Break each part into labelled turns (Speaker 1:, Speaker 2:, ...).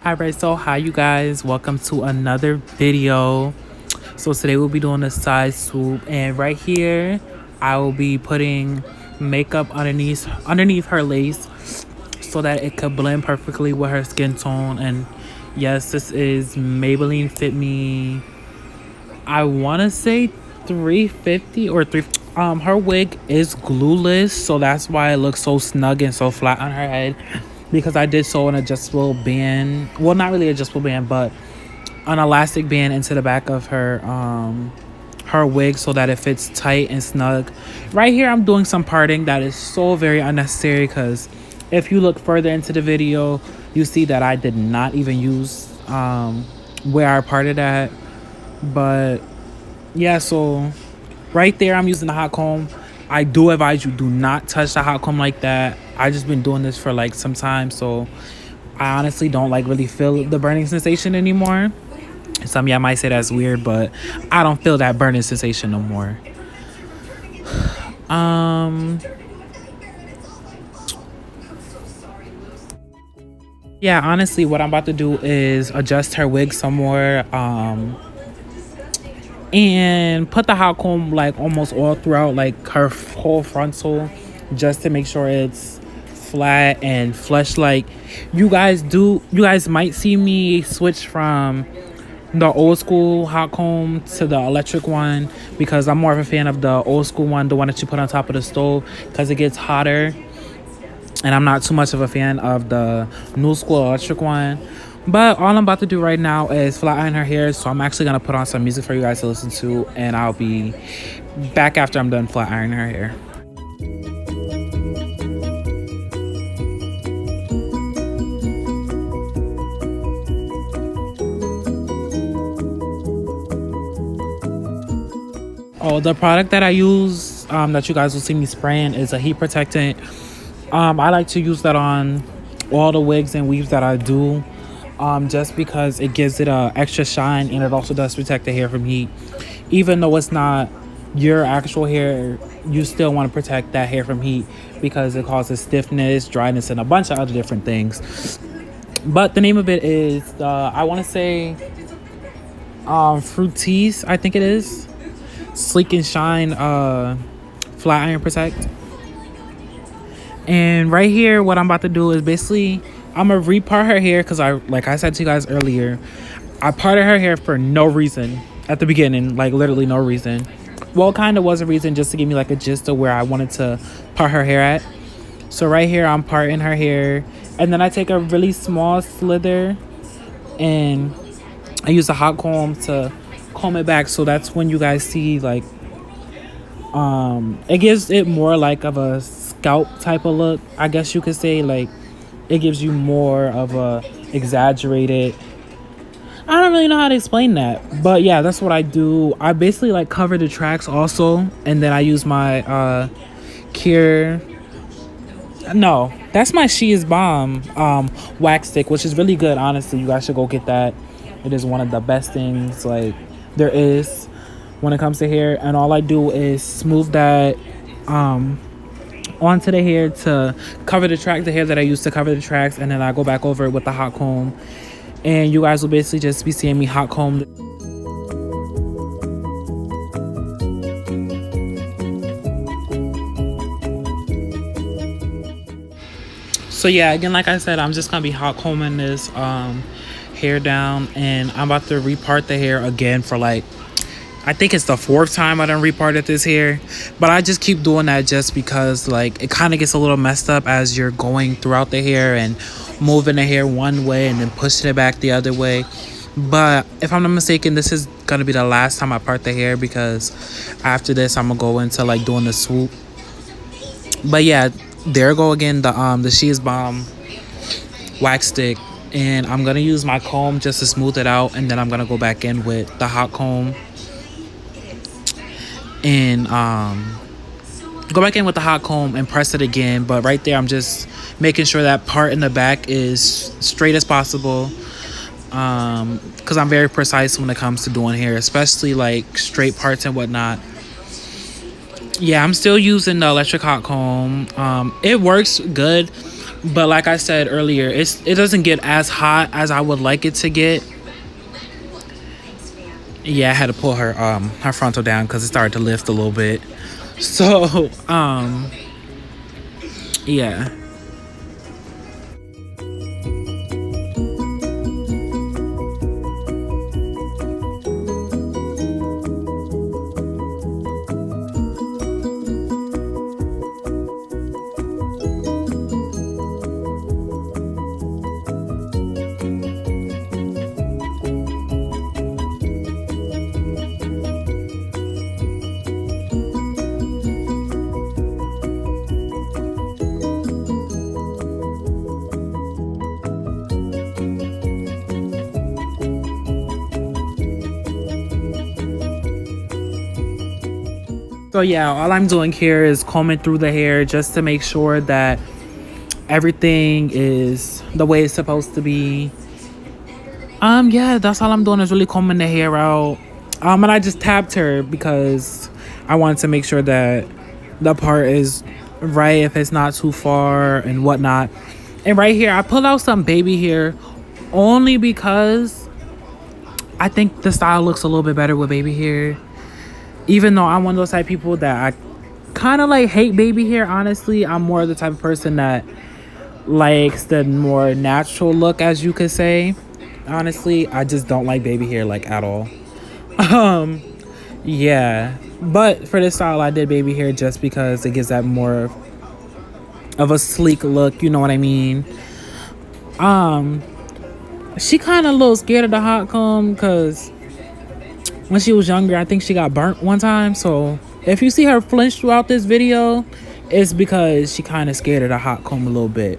Speaker 1: Alright, so hi you guys, welcome to another video. So today we'll be doing a side swoop, and right here I will be putting makeup underneath her lace so that it could blend perfectly with her skin tone. And yes, this is Maybelline Fit Me, I want to say 350 or 3. Her wig is glueless, so that's why it looks so snug and so flat on her head, because I did sew an adjustable band, well, not really adjustable band, but an elastic band into the back of her wig so that it fits tight and snug. Right here I'm doing some parting that is so very unnecessary, because if you look further into the video you see that I did not even use where I parted at. But yeah, so right there I'm using the hot comb. I do advise you do not touch the hot comb like that. I just been doing this for like some time, so I honestly don't like really feel the burning sensation anymore. Some of y'all might say that's weird, but I don't feel that burning sensation no more. Yeah, honestly what I'm about to do is adjust her wig some more, and put the hot comb like almost all throughout like her whole frontal, just to make sure it's flat and flush. Like you guys might see me switch from the old school hot comb to the electric one, because I'm more of a fan of the old school one, the one that you put on top of the stove, because it gets hotter, and I'm not too much of a fan of the new school electric one. But all I'm about to do right now is flat iron her hair, so I'm actually gonna put on some music for you guys to listen to, and I'll be back after I'm done flat ironing her hair. Oh, the product that I use, that you guys will see me spraying, is a heat protectant. I like to use that on all the wigs and weaves that I do, just because it gives it a extra shine, and it also does protect the hair from heat. Even though it's not your actual hair, you still want to protect that hair from heat, because it causes stiffness, dryness, and a bunch of other different things. But the name of it is I want to say Fruities, I think it is. Sleek and Shine Flat Iron Protect. And right here what I'm about to do is basically I'm gonna repart her hair, because like I said to you guys earlier, I parted her hair for no reason at the beginning, like literally no reason. Well, kind of was a reason, just to give me like a gist of where I wanted to part her hair at. So right here I'm parting her hair, and then I take a really small slither and I use a hot comb to comb it back. So that's when you guys see like it gives it more like of a scalp type of look, I guess you could say. Like it gives you more of a exaggerated, I don't really know how to explain that, but yeah, that's what I do. I basically like cover the tracks also, and then I use my Cure, no, that's my She Is Bomb wax stick, which is really good. Honestly, you guys should go get that. It is one of the best things like there is when it comes to hair. And all I do is smooth that onto the hair to cover the track, the hair that I used to cover the tracks, and then I go back over it with the hot comb, and you guys will basically just be seeing me hot comb. So yeah, again, like I said, I'm just gonna be hot combing this hair down, and I'm about to repart the hair again for like, I think it's the 4th time I done reparted this hair. But I just keep doing that just because like it kind of gets a little messed up as you're going throughout the hair and moving the hair one way and then pushing it back the other way. But if I'm not mistaken, this is gonna be the last time I part the hair, because after this I'm gonna go into like doing the swoop. But yeah, there go again the She Is Bomb wax stick, and I'm gonna use my comb just to smooth it out, and then I'm gonna go back in with the hot comb and go back in with the hot comb and press it again. But right there I'm just making sure that part in the back is straight as possible, because I'm very precise when it comes to doing hair, especially like straight parts and whatnot. Yeah, I'm still using the electric hot comb. It works good, But like I said earlier, it doesn't get as hot as I would like it to get. Yeah, I had to pull her frontal down because it started to lift a little bit. So yeah. So yeah, all I'm doing here is combing through the hair just to make sure that everything is the way it's supposed to be. Yeah, that's all I'm doing is really combing the hair out. And I just tapped her because I wanted to make sure that the part is right, if it's not too far and whatnot. And right here, I pulled out some baby hair only because I think the style looks a little bit better with baby hair. Even though I'm one of those type of people that I kind of like hate baby hair, honestly. I'm more the type of person that likes the more natural look, as you could say. Honestly, I just don't like baby hair like at all. um yeah, but for this style I did baby hair just because it gives that more of a sleek look, you know what I mean. She kind of a little scared of the hot comb because when she was younger, I think she got burnt one time. So if you see her flinch throughout this video, it's because she kind of scared of the hot comb a little bit.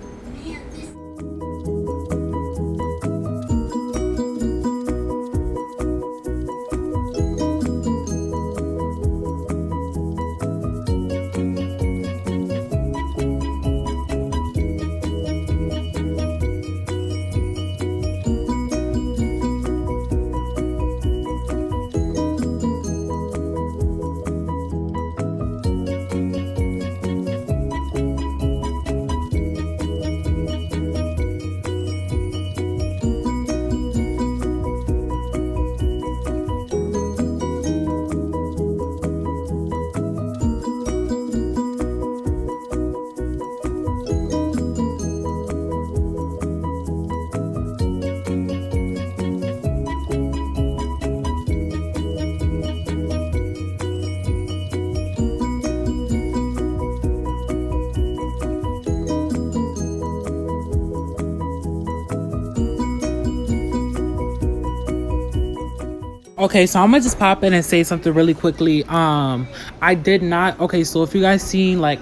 Speaker 1: Okay, so I'm gonna just pop in and say something really quickly. I did not. Okay, so if you guys seen like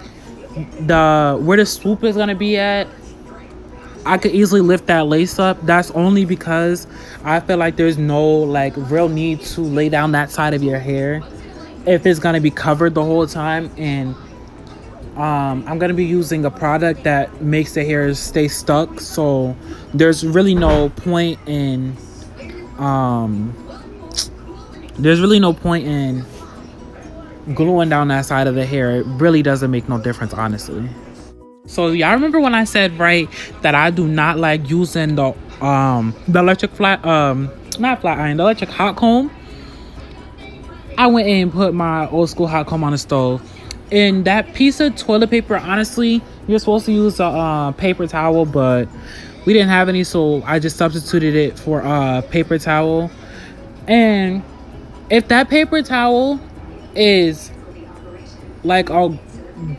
Speaker 1: where the swoop is gonna be at, I could easily lift that lace up. That's only because I feel like there's no like real need to lay down that side of your hair if it's gonna be covered the whole time. And I'm gonna be using a product that makes the hair stay stuck, so there's really no point in gluing down that side of the hair. It really doesn't make no difference, honestly. So y'all remember when I said, right, that I do not like using the electric not flat iron, the electric hot comb? I went in and put my old school hot comb on the stove. And that piece of toilet paper, honestly, you're supposed to use a paper towel, but we didn't have any, so I just substituted it for a paper towel. And if that paper towel is like a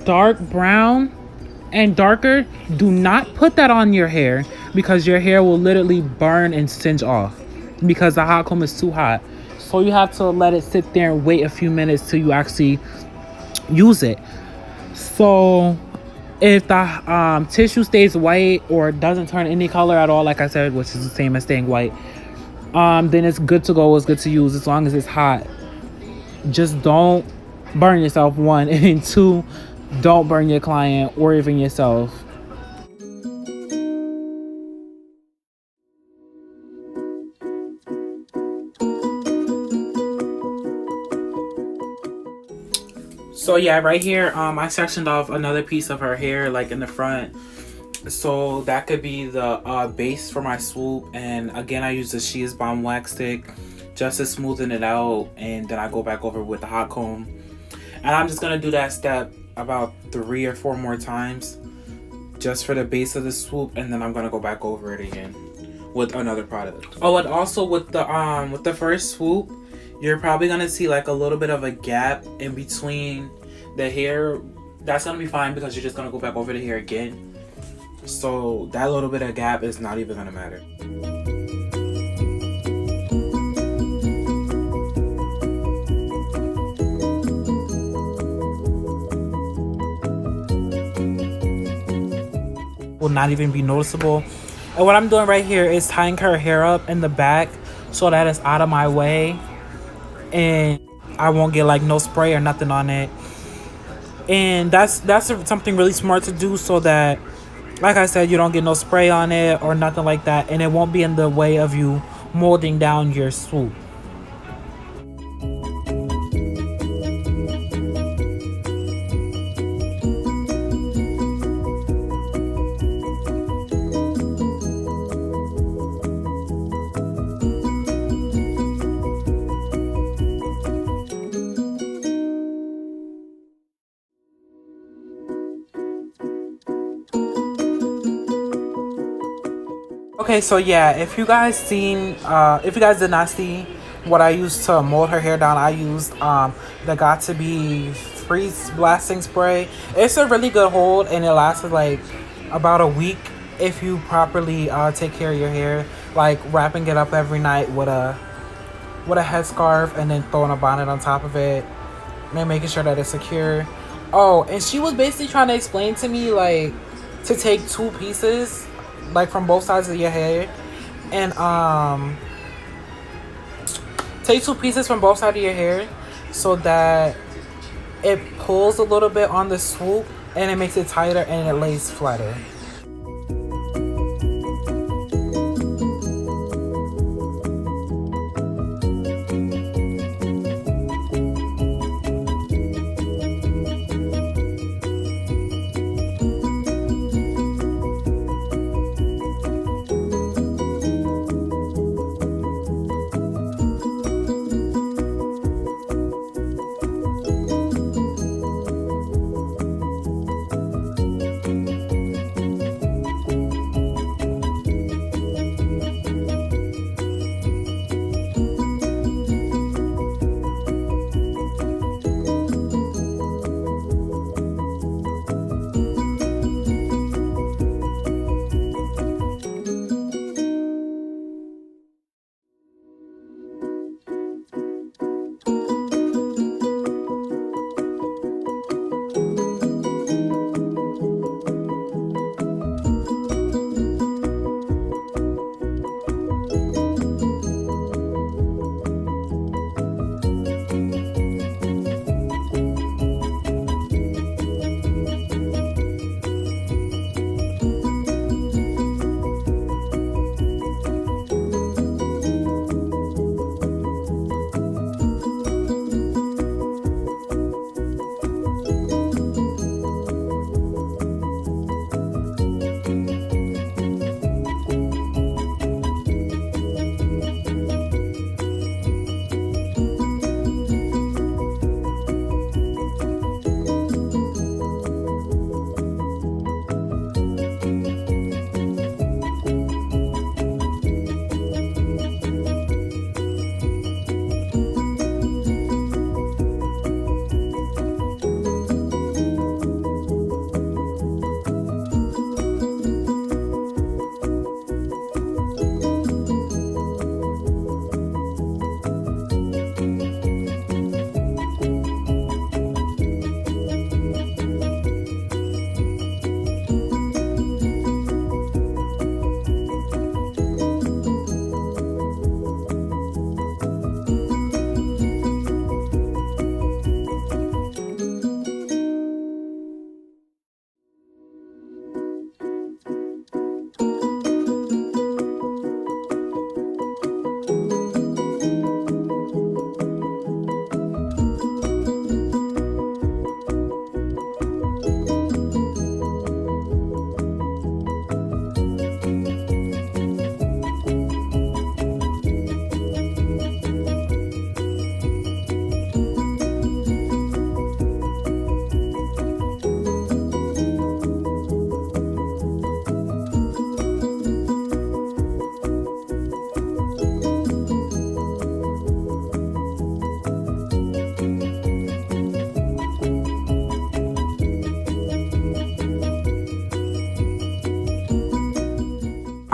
Speaker 1: dark brown and darker, do not put that on your hair because your hair will literally burn and singe off because the hot comb is too hot. So you have to let it sit there and wait a few minutes till you actually use it. So if the tissue stays white or doesn't turn any color at all, like I said, which is the same as staying white, then it's good to go. It's good to use as long as it's hot. Just don't burn yourself, one, and two, don't burn your client or even yourself. So yeah, right here, I sectioned off another piece of her hair, like in the front. So that could be the base for my swoop. And again, I use the She Is Bomb wax stick just to smoothen it out, and then I go back over with the hot comb. And I'm just gonna do that step about 3 or 4 more times just for the base of the swoop, and then I'm gonna go back over it again with another product. Oh, and also with the first swoop, you're probably gonna see like a little bit of a gap in between the hair. That's gonna be fine because you're just gonna go back over the hair again. So that little bit of gap is not even gonna matter. Will not even be noticeable. And what I'm doing right here is tying her hair up in the back so that it's out of my way and I won't get like no spray or nothing on it. And that's something really smart to do so that, like I said, you don't get no spray on it or nothing like that, and it won't be in the way of you molding down your swoop. Okay, so yeah, if you guys did not see what I used to mold her hair down, I used the Got To Be freeze blasting spray. It's a really good hold, and it lasted like about a week if you properly take care of your hair, like wrapping it up every night with a headscarf and then throwing a bonnet on top of it and making sure that it's secure. Oh, and she was basically trying to explain to me like to take 2 pieces like from both sides of your hair and take 2 pieces from both sides of your hair so that it pulls a little bit on the swoop and it makes it tighter and it lays flatter.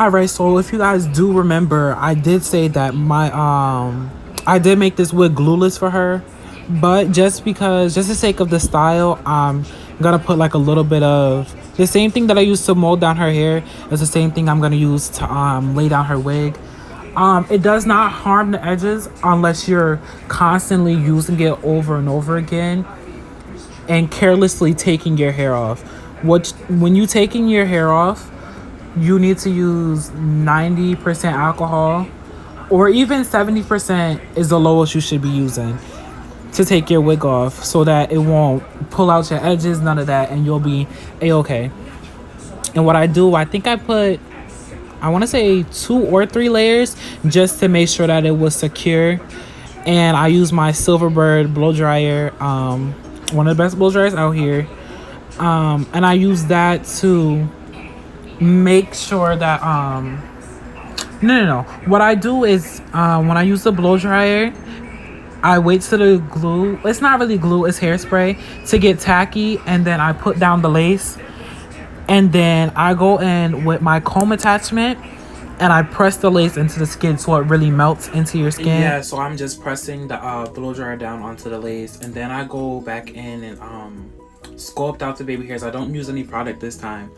Speaker 1: All right, so if you guys do remember, I did say that I did make this wig glueless for her, but just the sake of the style, I'm gonna put like a little bit of the same thing that I used to mold down her hair is the same thing I'm gonna use to lay down her wig. It does not harm the edges unless you're constantly using it over and over again and carelessly taking your hair off. When you taking your hair off, you need to use 90% alcohol, or even 70% is the lowest you should be using to take your wig off, so that it won't pull out your edges, none of that, and you'll be a-okay. And what I do, I think I put, I want to say 2 or 3 layers just to make sure that it was secure. And I use my Silverbird blow dryer, one of the best blow dryers out here, and I use that to make sure that no, what I do is when I use the blow dryer, I wait till the glue, it's not really glue, it's hairspray, to get tacky, and then I put down the lace, and then I go in with my comb attachment and I press the lace into the skin so it really melts into your skin. Yeah, so I'm just pressing the blow dryer down onto the lace, and then I go back in and sculpt out the baby hairs. I don't use any product this time,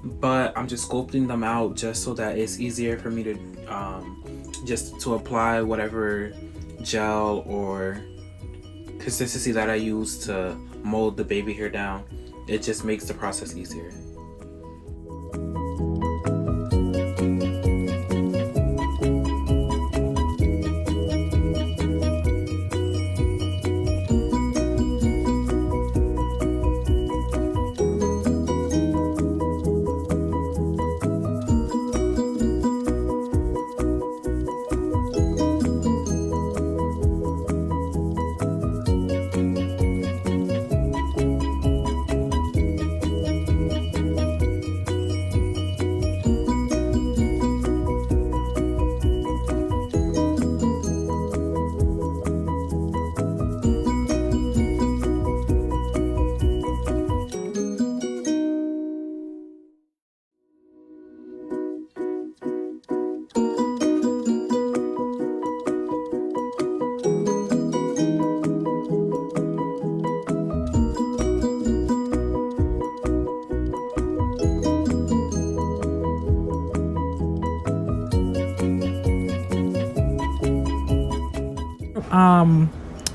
Speaker 1: but I'm just sculpting them out just so that it's easier for me to just to apply whatever gel or consistency that I use to mold the baby hair down. It just makes the process easier.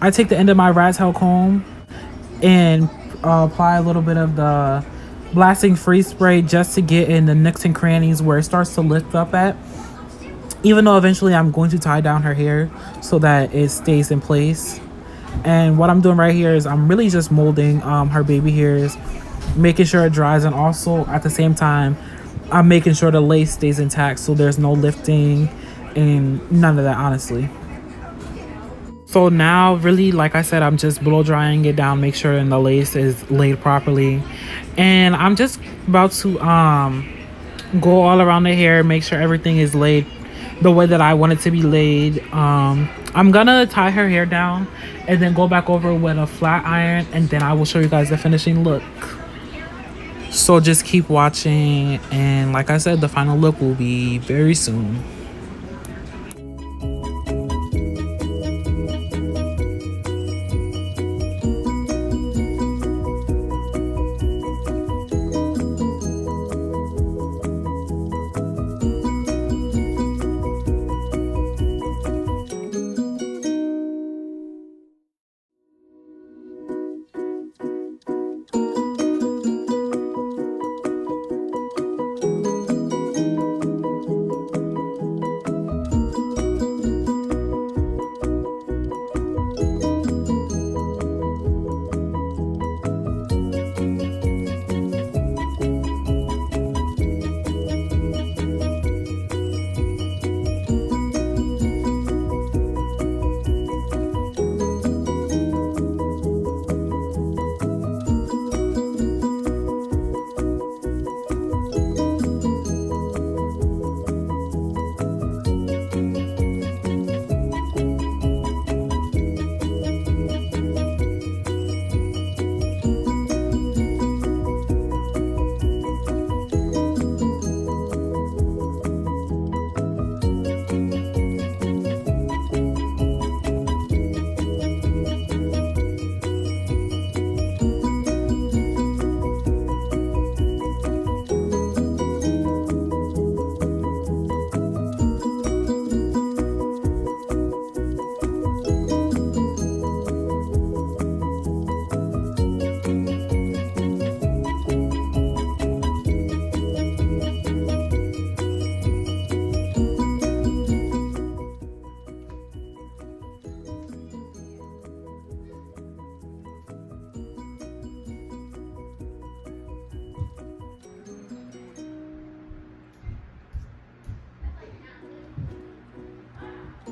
Speaker 1: I take the end of my rat tail comb and apply a little bit of the blasting free spray just to get in the nooks and crannies where it starts to lift up at, even though eventually I'm going to tie down her hair so that it stays in place. And what I'm doing right here is I'm really just molding her baby hairs, making sure it dries, and also at the same time I'm making sure the lace stays intact so there's no lifting and none of that, honestly. So now, really, like I said, I'm just blow drying it down, make sure the lace is laid properly, and I'm just about to go all around the hair, make sure everything is laid the way that I want it to be laid. I'm gonna tie her hair down and then go back over with a flat iron, and then I will show you guys the finishing look. So just keep watching, and like I said, the final look will be very soon.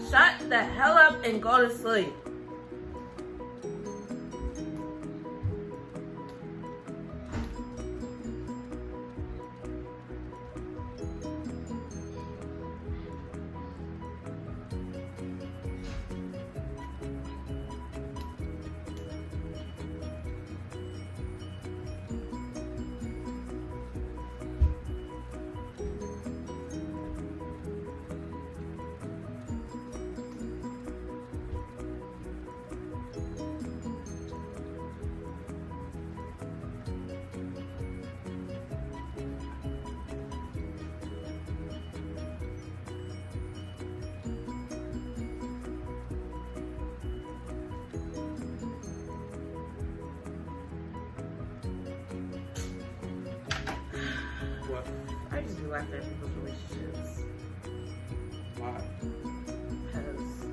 Speaker 2: Shut the hell up and go to sleep.
Speaker 1: What?
Speaker 2: I just be laughing at people's relationships.
Speaker 1: Why?
Speaker 2: Because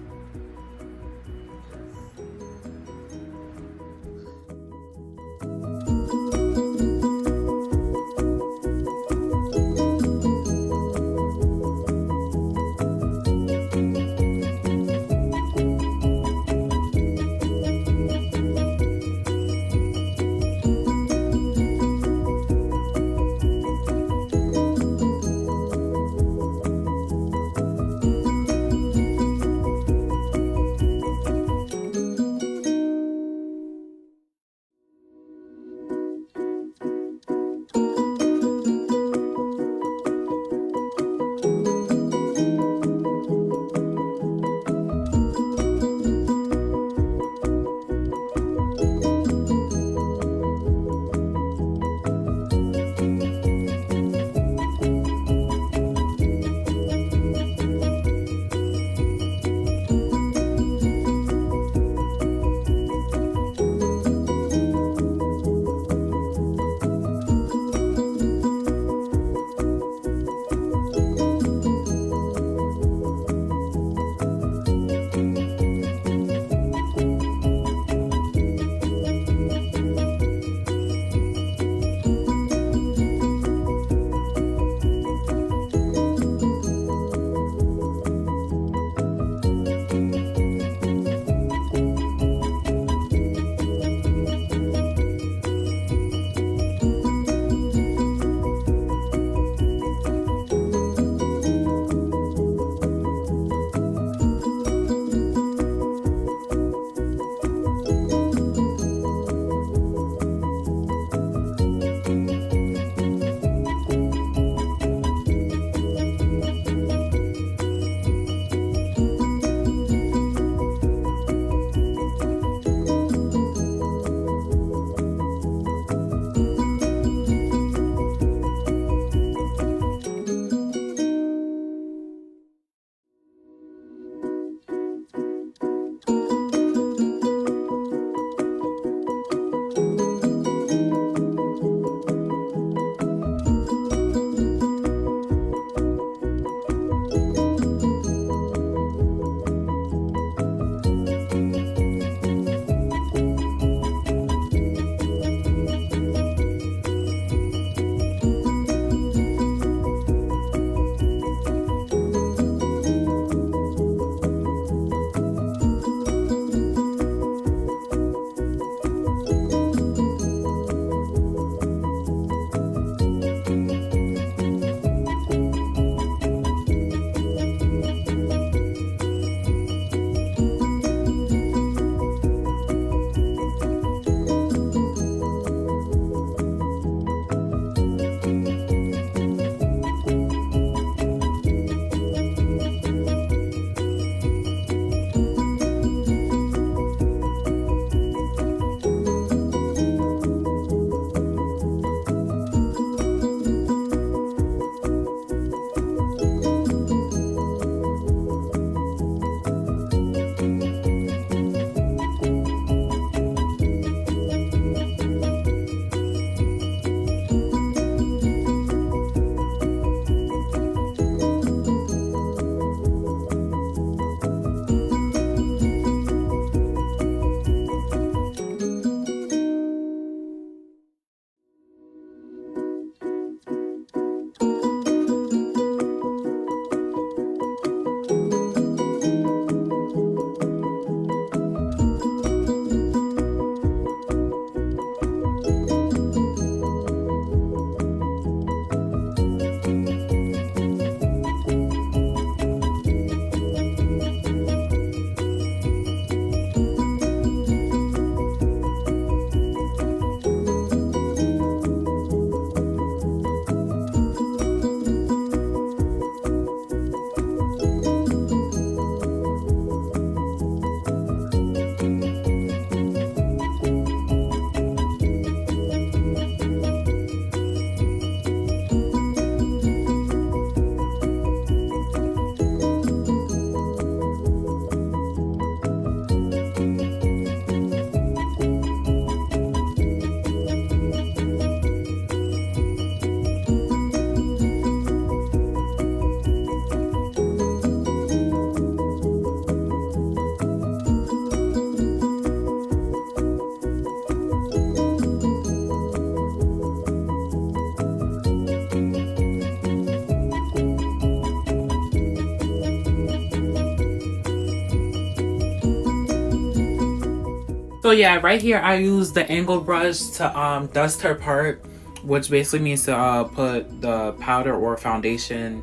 Speaker 1: So yeah, right here I use the angle brush to dust her part, which basically means to put the powder or foundation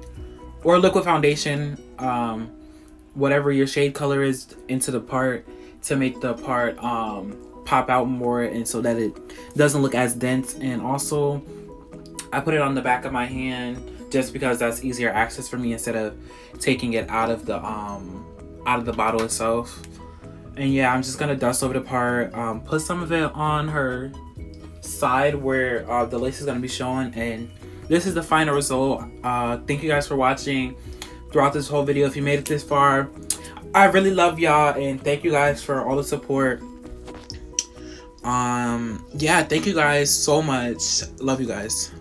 Speaker 1: or liquid foundation, whatever your shade color is, into the part to make the part pop out more, and so that it doesn't look as dense. And also I put it on the back of my hand just because that's easier access for me instead of taking it out of the bottle itself. And yeah, I'm just gonna dust over the part, put some of it on her side where the lace is gonna be showing, and this is the final result. Thank you guys for watching throughout this whole video. If you made it this far, I really love y'all, and thank you guys for all the support. Yeah, thank you guys so much. Love you guys.